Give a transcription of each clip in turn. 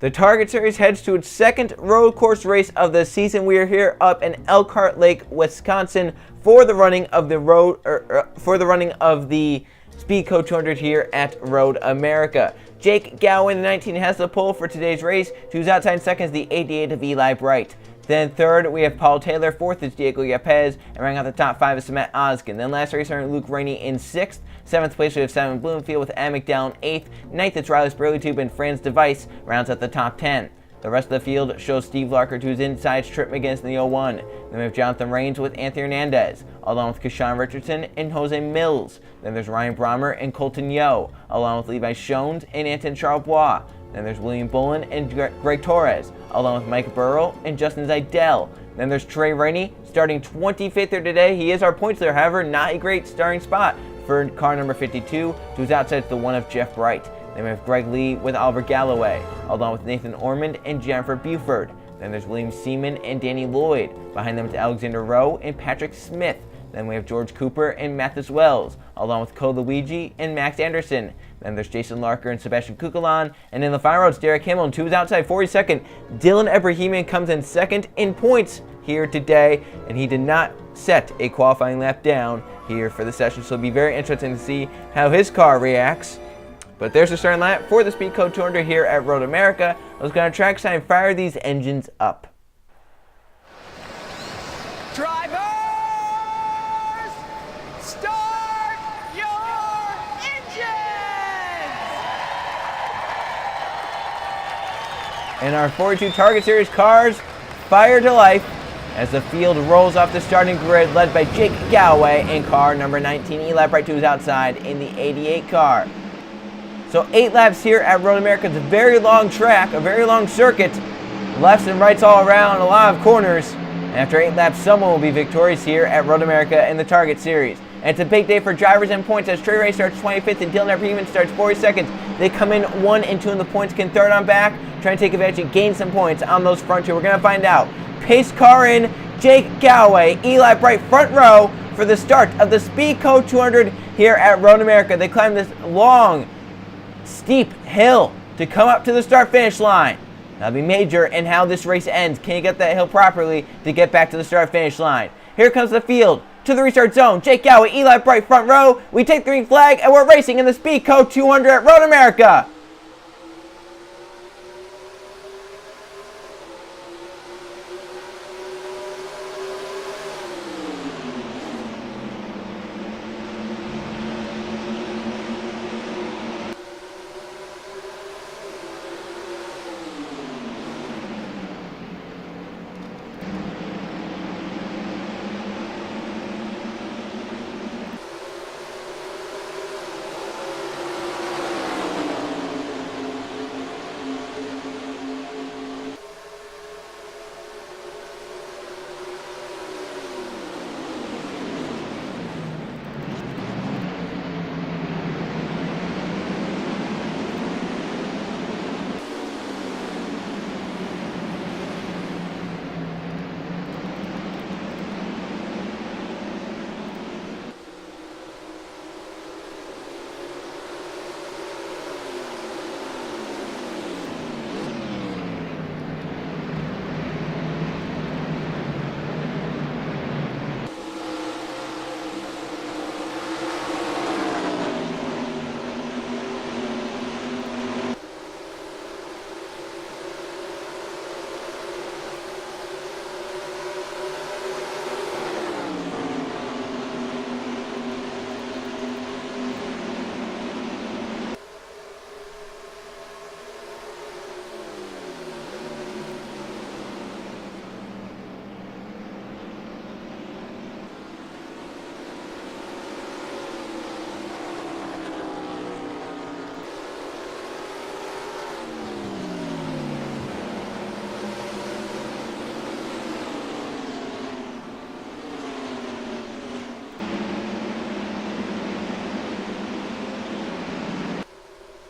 The Target Series heads to its second road course race of the season. We are here up in Elkhart Lake, Wisconsin, for the running of the SpeedCo 200 here at Road America. Jake Gowen, the 19, has the pole for today's race. To his outside second is the 88 of Eli Bright. Then third, we have Paul Taylor. Fourth is Diego Yepez. And rounding out the top five is Matt Oskin. Then last racer, Luke Rainey in sixth. Seventh place, we have Simon Bloomfield with Adam McDowell in eighth. Ninth, it's Riley Spurleytube and Franz Device rounds out the top 10. The rest of the field shows Steve Larker to his inside, Trip McGinnis in the 01. Then we have Jonathan Rains with Anthony Hernandez, along with Kashawn Richardson and Jose Mills. Then there's Ryan Brommer and Colton Yo, along with Levi Schoens and Anton Charlebois. Then there's William Bullen and Greg Torres, along with Mike Burrow and Justin Zeidel. Then there's Trey Rainey, starting 25th here today. He is our points leader, however, not a great starting spot for car number 52, to his outside the one of Jeff Bright. Then we have Greg Lee with Oliver Galloway, along with Nathan Ormond and Jennifer Buford. Then there's William Seaman and Danny Lloyd. Behind them is Alexander Rowe and Patrick Smith. Then we have George Cooper and Mathis Wells, along with Ko Luigi and Max Anderson. Then there's Jason Larker and Sebastian Kukulan. And in the final row, it's Derek Hamilton, to his outside 42nd. Dylan Ebrahimian comes in second in points here today, and he did not set a qualifying lap down here for the session, so it'll be very interesting to see how his car reacts. But there's the starting lineup for the SpeedCo 200 here at Road America. Let's go on track side and fire these engines up. Drivers, start your engines! And our 42 Target Series cars fire to life as the field rolls off the starting grid, led by Jake Galloway in car number 19. Eli Bright to his outside in the 88 car. So 8 laps here at Road America. It's a very long track, a very long circuit. Lefts and rights all around, a lot of corners. And after 8 laps, someone will be victorious here at Road America in the Target Series. And it's a big day for drivers and points as Trey Ray starts 25th and Dylan Ebrahimian starts 42nd. They come in 1 and 2 in the points, can third on back, try to take advantage and gain some points on those front two. We're going to find out. Pace car in, Jake Galloway, Eli Bright front row for the start of the SpeedCo 200 here at Road America. They climb this long, steep hill to come up to the start-finish line. That'll be major in how this race ends. Can you get that hill properly to get back to the start-finish line? Here comes the field to the restart zone. Jake Galloway, Eli Bright front row. We take the green flag and we're racing in the SpeedCo 200 at Road America.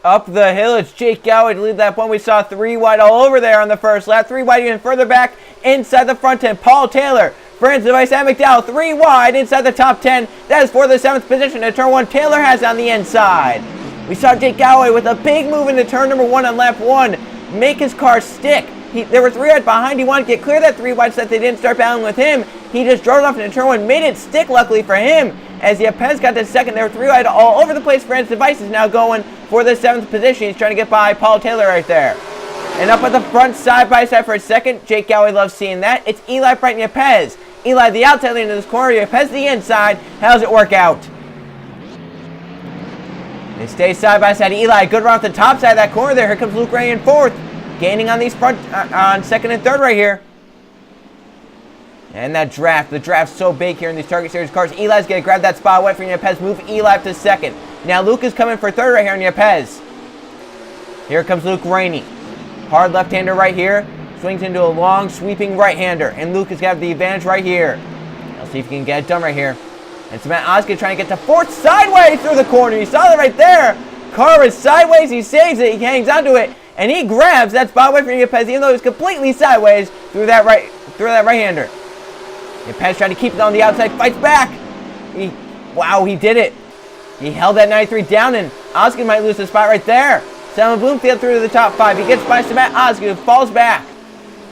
Up the hill, it's Jake Galloway to lead that one. We saw 3 wide all over there on the first lap. 3 wide even further back inside the front 10. Paul Taylor, Franz Device, and McDowell, 3 wide inside the top 10. That is for the 7th position. In turn 1, Taylor has on the inside. We saw Jake Galloway with a big move into turn number 1 on lap 1. make his car stick. There were 3 right behind. He wanted to get clear of that 3 wide so that they didn't start battling with him. He just drove it off into turn 1, made it stick luckily for him. As Yepes got to second, there were 3 wide all over the place. Fran's device is now going for the 7th position. He's trying to get by Paul Taylor right there. And up at the front, side by side for a second. Jake Galloway loves seeing that. It's Eli Bright and Yepes. Eli the outside lane in this corner. Yepes the inside. How does it work out? They stay side by side. Eli, good run off the top side of that corner there. Here comes Luke Ray in 4th. Gaining on these front, on 2nd and 3rd right here. And that draft. The draft's so big here in these Target Series cars. Eli's going to grab that spot away from Yepes. Move Eli to 2nd. Now Luke is coming for 3rd right here on Yepes. Here comes Luke Rainey. Hard left-hander right here. Swings into a long, sweeping right-hander. And Luke has got the advantage right here. Let's see if he can get it done right here. And so Matt Osgood trying to get to 4th sideways through the corner. You saw that right there. Car is sideways. He saves it. He hangs onto it. And he grabs that spot away from Yepes, even though he was completely sideways through that right-hander. Yepes trying to keep it on the outside. Fights back. Wow, he did it. He held that 93 down, and Osgood might lose the spot right there. Simon Bloomfield through to the top 5. He gets by Matt Osgood, falls back.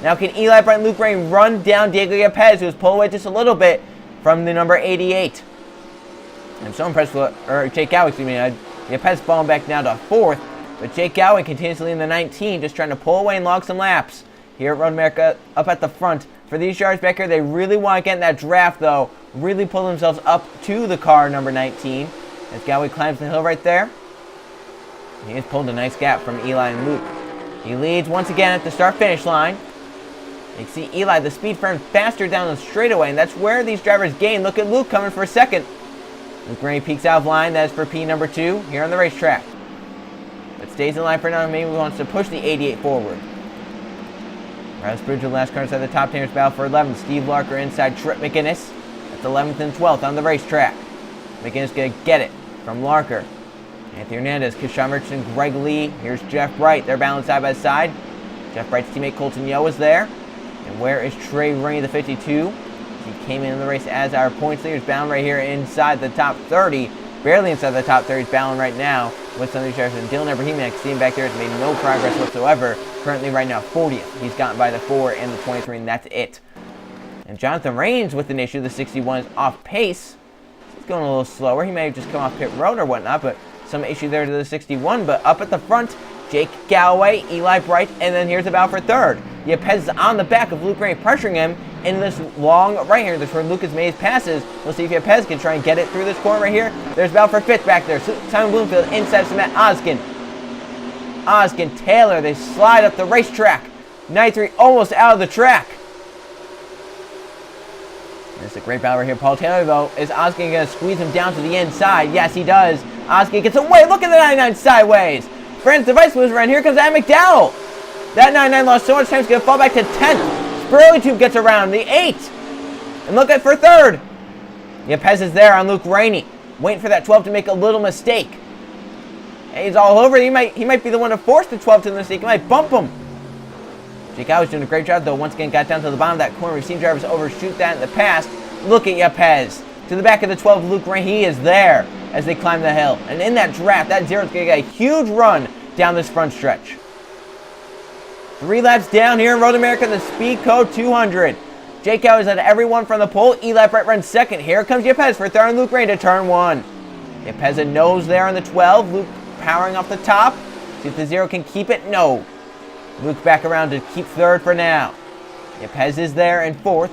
Now can Eli Bright and Luke Rain run down Diego Yepes, who was pulled away just a little bit from the number 88. I'm so impressed with, Jake Galloway, excuse me. Yepes falling back down to 4th, but Jake Galloway continuously in the 19, just trying to pull away and log some laps. Here at Road America, up at the front. For these drivers back here, they really want to get in that draft, though. Really pull themselves up to the car number 19. As Galloway climbs the hill right there. He has pulled a nice gap from Eli and Luke. He leads once again at the start-finish line. You can see Eli, the speed firm, faster down the straightaway, and that's where these drivers gain. Look at Luke coming for 2nd. Luke Rainey peeks out of line. That is for P number 2 here on the racetrack. But stays in line for now. Maybe wants to push the 88 forward. Riley Spruge to the last car inside the top 10ers battle for 11th. Steve Larker inside Trip McGinnis. That's 11th and 12th on the racetrack. McGinnis going to get it from Larker. Anthony Hernandez, Kishan Richardson, Greg Lee. Here's Jeff Bright. They're balanced side by side. Jeff Bright's teammate Colton Yo is there. And where is Trey Rainey, the 52? He came in the race as our points leader. He's bound right here inside the top 30. Barely inside the top 30. He's battling right now with some of these drivers. And Dylan Ibrahim, I can see him back there, has made no progress whatsoever. Currently right now 40th. He's gotten by the 4 and the 23, and that's it. And Jonathan Rains with an issue. The 61 is off pace. He's going a little slower. He may have just come off pit road or whatnot, but some issue there to the 61. But up at the front, Jake Galloway, Eli Bright, and then here's the battle for 3rd. Yepes is on the back of Luke Rainey, pressuring him in this long right here. That's where Lucas made his passes. We'll see if Yepes can try and get it through this corner right here. There's battle for 5th back there. Simon Bloomfield inside of Matt Osgood. Osgood, Taylor, they slide up the racetrack. 93 almost out of the track. There's a great battle right here. Paul Taylor, though, is Osgood going to squeeze him down to the inside? Yes, he does. Osgood gets away. Look at the 99 sideways. Fran's device moves around. Here comes Adam McDowell. That 99 lost so much time, it's going to fall back to 10th. Spurley gets around the 8. And look at for 3rd. Yepes is there on Luke Rainey. Waiting for that 12 to make a little mistake. And he's all over. He might be the one to force the 12 to the mistake. He might bump him. Jake Galloway's doing a great job, though. Once again, got down to the bottom of that corner. We've seen drivers overshoot that in the past. Look at Yepes. To the back of the 12, Luke Rainey. He is there as they climb the hill. And in that draft, that 0 is going to get a huge run down this front stretch. 3 laps down here in Road America, the SpeedCo 200. Jake Galloway's led everyone from the pole. Eli Bright runs 2nd. Here comes Yepes for 3rd and Luke Rainey to turn 1. Yepes a nose there on the 12. Luke powering off the top. See if the 0 can keep it. No. Luke back around to keep 3rd for now. Yepes is there in 4th,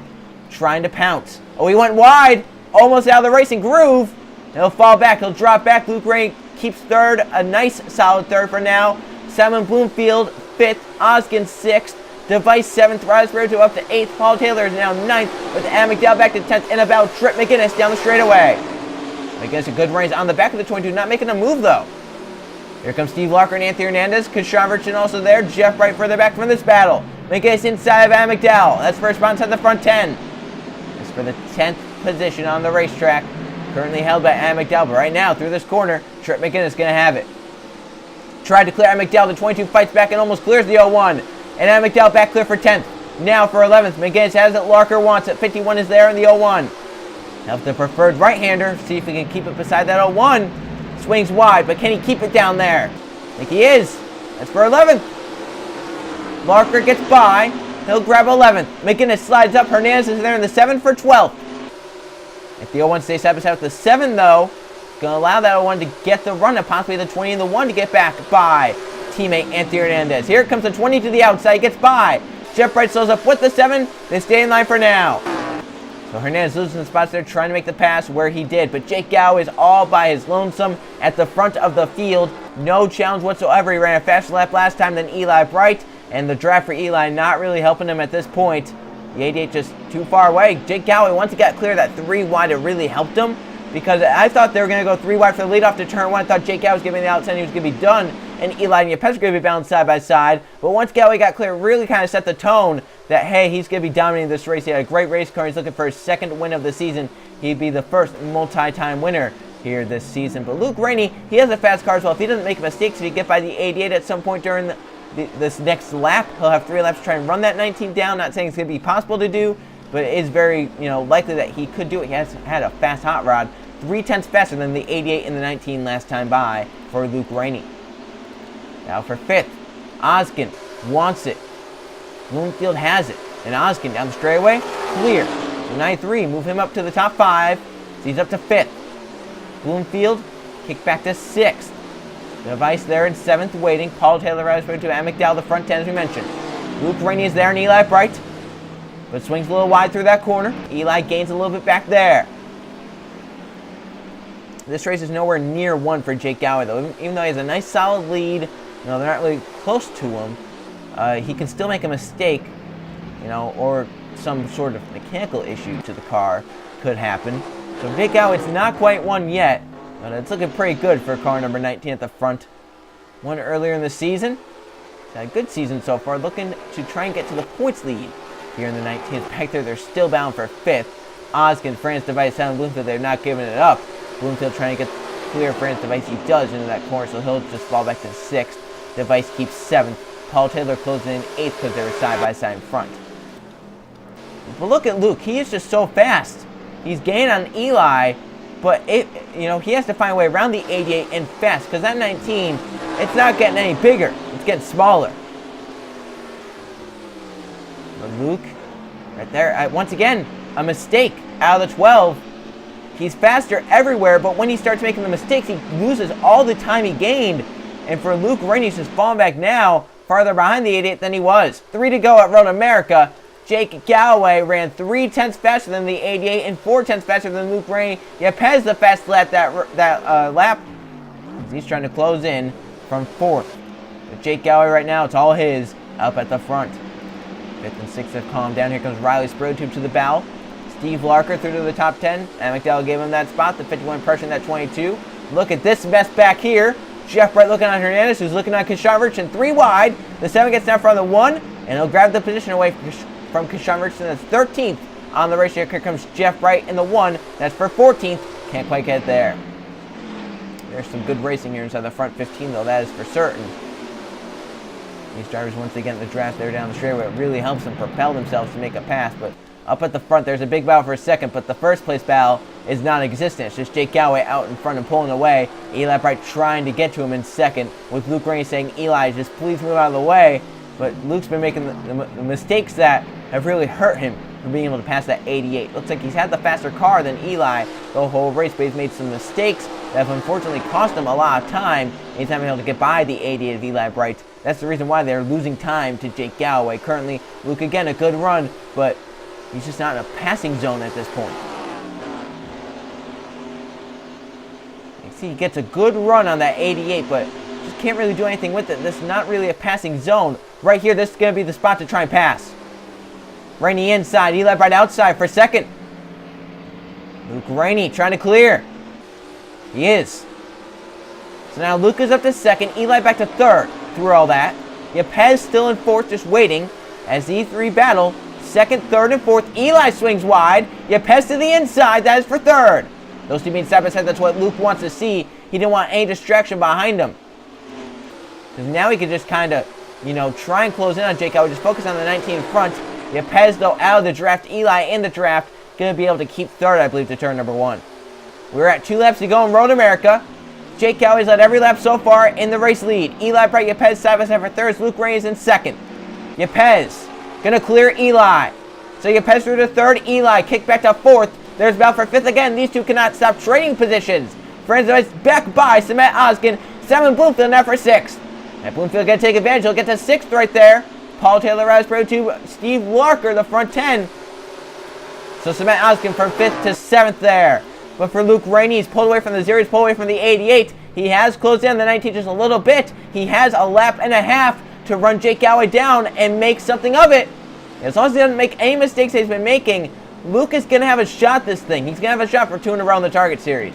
trying to pounce. Oh, he went wide. Almost out of the racing groove. He'll fall back. He'll drop back. Luke Rainey keeps 3rd. A nice solid 3rd for now. Simon Bloomfield 5th. Osgood 6th. Device 7th. Riseborough to up to 8th. Paul Taylor is now 9th. With Adam McDowell back to 10th. And about Trip McGinnis down the straightaway. McGinnis a good race on the back of the 22. Not making a move though. Here comes Steve Larker and Anthony Hernandez. Kishan Richardson also there. Jeff Bright further back from this battle. McGinnis inside of Adam McDowell. That's first spot inside the front 10. This for the 10th position on the racetrack. Currently held by Adam McDowell. But right now, through this corner, Trip McGinnis going to have it. Tried to clear Adam McDowell. The 22 fights back and almost clears the 01. And Adam McDowell back clear for 10th. Now for 11th. McGinnis has it. Larker wants it. 51 is there in the 01. Helps the preferred right-hander. See if he can keep it beside that 01. Swings wide, but can he keep it down there? I think he is. That's for 11th. Larker gets by. He'll grab 11th. McGinnis slides up. Hernandez is there in the 7 for 12th. If the 01 stays side by side with the 7, though, going to allow that 01 to get the run and possibly the 20 and the 1 to get back by teammate Anthony Hernandez. Here comes the 20 to the outside. Gets by. Jeff Bright slows up with the 7. They stay in line for now. So Hernandez losing the spots there, trying to make the pass where he did. But Jake Gow is all by his lonesome at the front of the field. No challenge whatsoever. He ran a faster lap last time than Eli Bright. And the draft for Eli not really helping him at this point. The 88 just too far away. Jake Gow, once he got clear that 3 wide, it really helped him. Because I thought they were going to go 3 wide for the lead off to turn 1. I thought Jake Gow was giving the outside, he was going to be done. And Eli and Yepes were going to be balanced side by side. But once Gowie got clear, it really kind of set the tone that, hey, he's going to be dominating this race. He had a great race car. He's looking for his 2nd win of the season. He'd be the first multi-time winner here this season. But Luke Rainey, he has a fast car as well. If he doesn't make mistakes, if he gets by the 88 at some point during this next lap, he'll have 3 laps to try and run that 19 down. Not saying it's going to be possible to do, but it is very likely that he could do it. He has had a fast hot rod. 3/10 faster than the 88 and the 19 last time by for Luke Rainey. Now for 5th, Oskin wants it. Bloomfield has it. And Oskin down the straightaway, clear. So 93, move him up to the top 5. So he's up to 5th. Bloomfield, kick back to 6th. Device there in 7th waiting. Paul Taylor right to McDowell, the front 10 as we mentioned. Luke Rainey is there and Eli Bright. But swings a little wide through that corner. Eli gains a little bit back there. This race is nowhere near one for Jake Gowie, though. Even though he has a nice solid lead, they're not really close to him. He can still make a mistake, or some sort of mechanical issue to the car could happen. So Jake Gowie, it's not quite one yet, but it's looking pretty good for car number 19 at the front. One earlier in the season. He's had a good season so far, looking to try and get to the points lead here in the 19th. Back there, they're still bound for 5th. Oskin, France Device, Sound Bloomfield, they're not giving it up. Bloomfield trying to get clear France Device. He does into that corner, so he'll just fall back to 6th. Device keeps 7th. Paul Taylor closing in 8th because they were side by side in front. But look at Luke. He is just so fast. He's gaining on Eli, but he has to find a way around the 88 and fast because that 19, it's not getting any bigger. It's getting smaller. But Luke, right there, once again, a mistake out of the 12. He's faster everywhere, but when he starts making the mistakes, he loses all the time he gained. And for Luke Rainey, he's just falling back now, farther behind the 88 than he was. 3 to go at Road America. Jake Galloway ran 3/10 faster than the 88 and 4/10 faster than Luke Rainey. Yepes the fastest lap that lap. He's trying to close in from 4th. But Jake Galloway right now, it's all his up at the front. 5th and 6th have calmed down. Here comes Riley Sprotube to the bow. Steve Larker through to the top 10. And McDowell gave him that spot. The 51 pressure in that 22. Look at this mess back here. Jeff Bright looking on Hernandez, who's looking on Kishan Richardson. 3 wide. The 7 gets down from the 1. And he'll grab the position away from Kishan Richardson. That's 13th on the race. Here comes Jeff Bright in the 1. That's for 14th. Can't quite get there. There's some good racing here inside the front 15, though. That is for certain. These drivers, once they get in the draft, they're down the straightaway. It really helps them propel themselves to make a pass. But up at the front, there's a big battle for a second, but the first place battle is non-existent. It's just Jake Galloway out in front and pulling away. Eli Bright trying to get to him in second, with Luke Rainey saying, Eli, just please move out of the way. But Luke's been making the mistakes that have really hurt him from being able to pass that 88. Looks like he's had the faster car than Eli the whole race, but he's made some mistakes that have unfortunately cost him a lot of time anytime he's able to get by the 88 of Eli Bright. That's the reason why they're losing time to Jake Galloway. Currently, Luke, again, a good run, but he's just not in a passing zone at this point. You see, he gets a good run on that 88, but just can't really do anything with it. This is not really a passing zone. Right here, this is going to be the spot to try and pass. Rainey inside, Eli Bright outside for second. Luke Rainey trying to clear. He is. So now Luke is up to second, Eli back to third through all that. Yepes still in fourth, just waiting as these 3 battle. Second, third, and fourth. Eli swings wide. Yepes to the inside. That is for third. Those 2 being side by side. That's what Luke wants to see. He didn't want any distraction behind him. Because now he could just kind of, try and close in on Jake. I would just focus on the 19 in front. Yepes, though, out of the draft. Eli in the draft. Going to be able to keep third, I believe, to turn number 1. We're at 2 laps to go in Road America. Jake Galloway's led every lap so far in the race lead. Eli Bright, Yepes side by side for third. Luke Rainey is in second. Yepes gonna clear Eli. So Yepes through to third, Eli kick back to fourth. There's battle for fifth again. These two cannot stop trading positions. Friends of Ice back by Cement Oskin. Simon Bloomfield now for sixth. And Bloomfield gonna take advantage. He'll get to sixth right there. Paul Taylor Rise Pro 2, Steve Larker, the front 10. So Cement Oskin from 5th to 7th there. But for Luke Rainey, he's pulled away from the 0, he's pulled away from the 88. He has closed down the 19 just a little bit. He has a lap and a half to run Jake Galloway down and make something of it. As long as he doesn't make any mistakes that he's been making, Luke is going to have a shot this thing. He's going to have a shot for 2 in a row in the target series.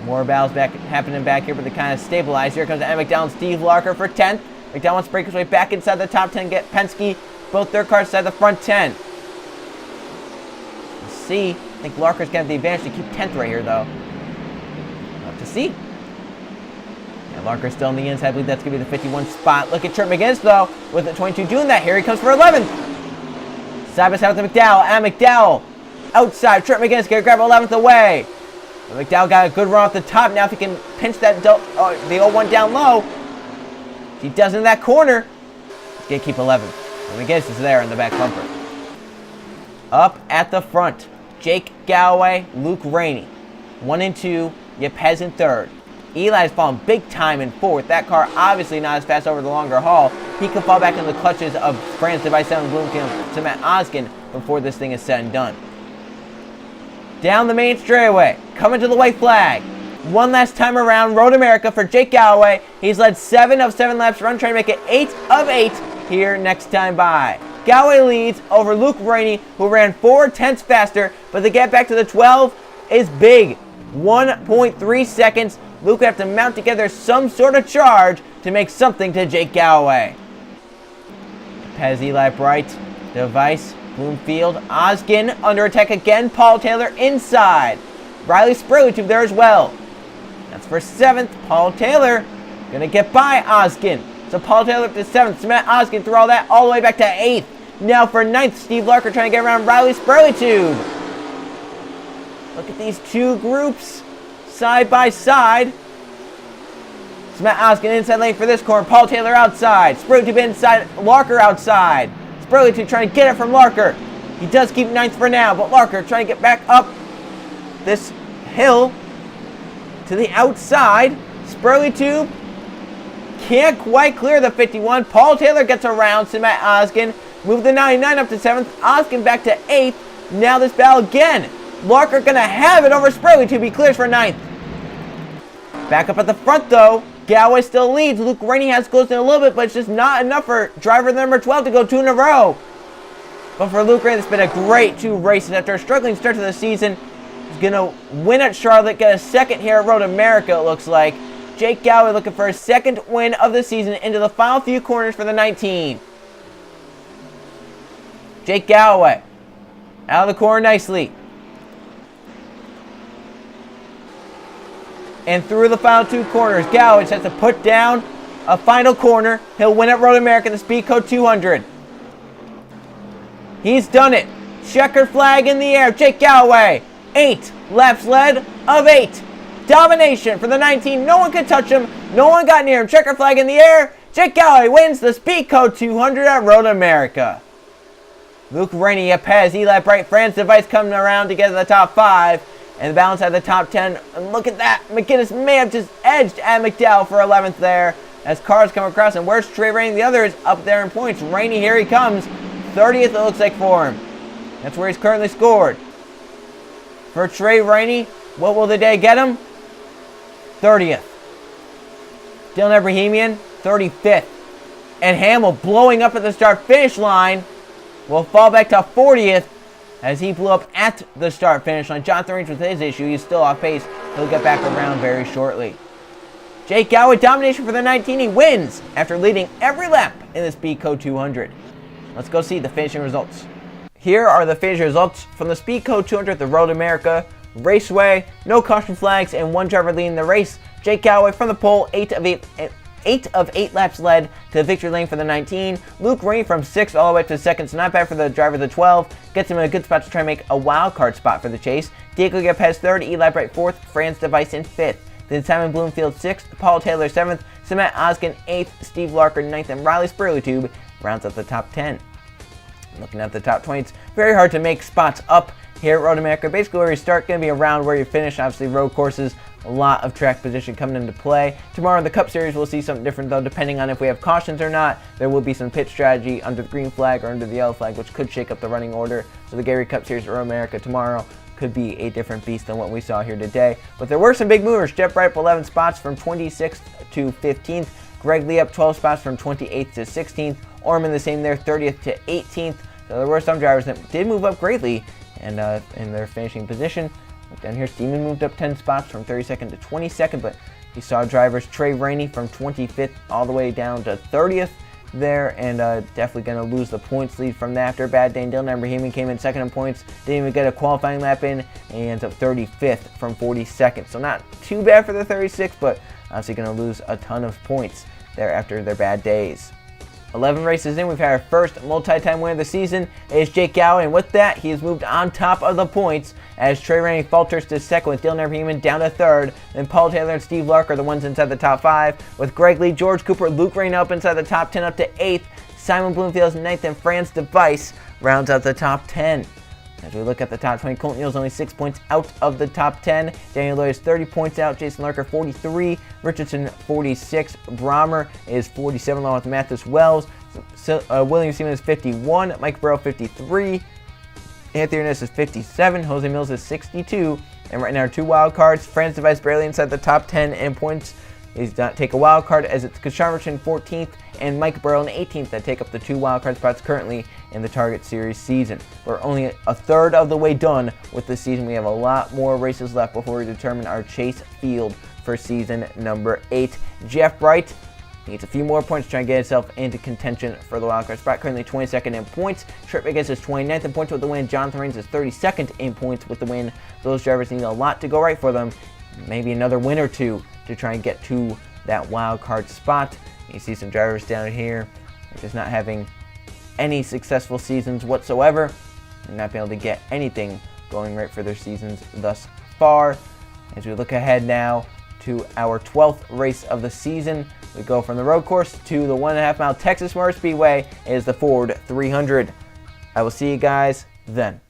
More battles happening back here, but they kind of stabilize. Here comes Ed McDowell and Steve Larker for 10th. McDowell wants to break his way back inside the top 10, get Penske, both their cars inside the front 10. Let's see. I think Larker's going to have the advantage to keep 10th right here, though. We'll have to see. And Larker's still on the inside. I believe that's going to be the 51 spot. Look at Trip McGinnis, though, with the 22 doing that. Here he comes for 11th. Side by side with McDowell. And McDowell outside. Trip McGinnis going to grab 11th away. But McDowell got a good run off the top. Now if he can pinch that the 0-1 down low, if he does in that corner, he's going to keep 11th. And McGinnis is there in the back bumper. Up at the front, Jake Galloway, Luke Rainey. 1 and 2, Yepes in 3rd. Eli's fallen big time in 4th. That car obviously not as fast over the longer haul. He could fall back in the clutches of France Device 7 Bloomfield to Matt Oskin before this thing is said and done. Down the main straightaway, coming to the white flag. One last time around, Road America for Jake Galloway. He's led 7 of 7 laps run, trying to make it 8 of 8 here next time by. Galloway leads over Luke Rainey, who ran 4 tenths faster, but the gap back to the 12 is big. 1.3 seconds. Luke would have to mount together some sort of charge to make something to Jake Galloway. Pez, Eli Bright, Device, Bloomfield, Oskin under attack again. Paul Taylor inside. Riley Spurley there as well. That's for 7th. Paul Taylor gonna get by Oskin. So Paul Taylor up to 7th. Matt Oskin through all that all the way back to 8th. Now for 9th, Steve Larker trying to get around Riley Spurley. Look at these two groups side by side. It's Matt Oskin inside lane for this corner. Paul Taylor outside. Spurley inside. Larker outside. Spurley trying to get it from Larker. He does keep 9th for now, but Larker trying to get back up this hill to the outside. Spurley can't quite clear the 51. Paul Taylor gets around Matt Oskin. Move the 99 up to 7th. Oskin back to 8th. Now this battle again. Larker gonna have it over Spurley. He clears for 9th. Back up at the front though. Galloway still leads. Luke Rainey has closed in a little bit, but it's just not enough for driver number 12 to go 2 in a row. But for Luke Rainey, it's been a great 2 races after a struggling start to the season. He's gonna win at Charlotte, get a 2nd here at Road America, it looks like. Jake Galloway looking for his 2nd win of the season into the final few corners for the 19. Jake Galloway out of the corner nicely. And through the final 2 corners, Galloway just has to put down a final corner. He'll win at Road America, the SpeedCo 200. He's done it. Checkered flag in the air. Jake Galloway, 8 laps led of 8. Domination for the 19. No one could touch him. No one got near him. Checkered flag in the air. Jake Galloway wins the SpeedCo 200 at Road America. Luke Rainey, Pez, Eli Bright, France Device coming around to get to the top 5. And the balance at the top 10. And look at that. McGinnis may have just edged at McDowell for 11th there as cars come across. And where's Trey Rainey? The other is up there in points. Rainey, here he comes. 30th, it looks like, for him. That's where he's currently scored. For Trey Rainey, what will the day get him? 30th. Dylan Abrahamian, 35th. And Hamill blowing up at the start-finish line will fall back to 40th. As he blew up at the start-finish line. Jonathan Range with his issue. He's still off pace. He'll get back around very shortly. Jake Galloway, domination for the 19. He wins after leading every lap in the SpeedCo 200. Let's go see the finishing results. Here are the finishing results from the SpeedCo 200, the Road America Raceway. No caution flags and 1 driver leading the race. Jake Galloway from the pole, 8 of 8 laps led to the victory lane for the 19. Luke Rainey from 6th all the way to 2nd, so not bad for the driver of the 12. Gets him in a good spot to try and make a wild card spot for the chase. Diego Yepes 3rd, Eli Bright 4th, France Device in 5th. Then Simon Bloomfield 6th, Paul Taylor 7th, Cement Oskin 8th, Steve Larker 9th, and Riley Spurley rounds out the top 10. Looking at the top 20, it's very hard to make spots up here at Road America. Basically, where you start going to be around where you finish. Obviously, road courses, a lot of track position coming into play. Tomorrow in the Cup Series, we'll see something different, though, depending on if we have cautions or not. There will be some pit strategy under the green flag or under the yellow flag, which could shake up the running order. So the Gary Cup Series at Road America tomorrow could be a different beast than what we saw here today. But there were some big movers. Jeff Bright up 11 spots from 26th to 15th. Greg Lee up 12 spots from 28th to 16th. Orman the same there, 30th to 18th. So there were some drivers that did move up greatly and in their finishing position. Look down here, Steeman moved up 10 spots from 32nd to 22nd, but you saw drivers Trey Rainey from 25th all the way down to 30th there, and definitely going to lose the points lead from that after a bad day. And Dylan Ibrahimi came in second in points, didn't even get a qualifying lap in, and he ends up 35th from 42nd. So not too bad for the 36, but obviously going to lose a ton of points there after their bad days. 11 races in, we've had our first multi-time winner of the season. It is Jake Gowen, and with that, he has moved on top of the points as Trey Rainey falters to second with Dylan Ibrahimi down to third. Then Paul Taylor and Steve Lark are the ones inside the top 5, with Greg Lee, George Cooper, Luke Rain up inside the top 10 up to 8th. Simon Bloomfield's 9th, and Franz Device rounds out the top 10. As we look at the top 20, Colton Neal's only 6 points out of the top 10. Daniel Lloyd is 30 points out. Jason Larker 43. Richardson 46. Brommer is 47 along with Mathis Wells. William Seaman is 51. Mike Burrow 53. Anthony Ernest is 57. Jose Mills is 62. And right now, 2 wild cards. Franz Device barely inside the top 10 in points. He's not take a wild card as it's Kashan Richardson 14th and Mike Burrow in 18th that take up the 2 wild card spots currently in the Target Series season. We're only a third of the way done with this season. We have a lot more races left before we determine our chase field for season number 8. Jeff Bright needs a few more points to try and get himself into contention for the wild card spot. Currently 22nd in points. Trip Biggins is 29th in points with the win. Jonathan Rains is 32nd in points with the win. Those drivers need a lot to go right for them. Maybe another win or two to try and get to that wild card spot. You see some drivers down here just not having any successful seasons whatsoever and not being able to get anything going right for their seasons thus far. As we look ahead now to our 12th race of the season, we go from the road course to the 1.5 mile Texas Motor Speedway. It is the Ford 300. I will see you guys then.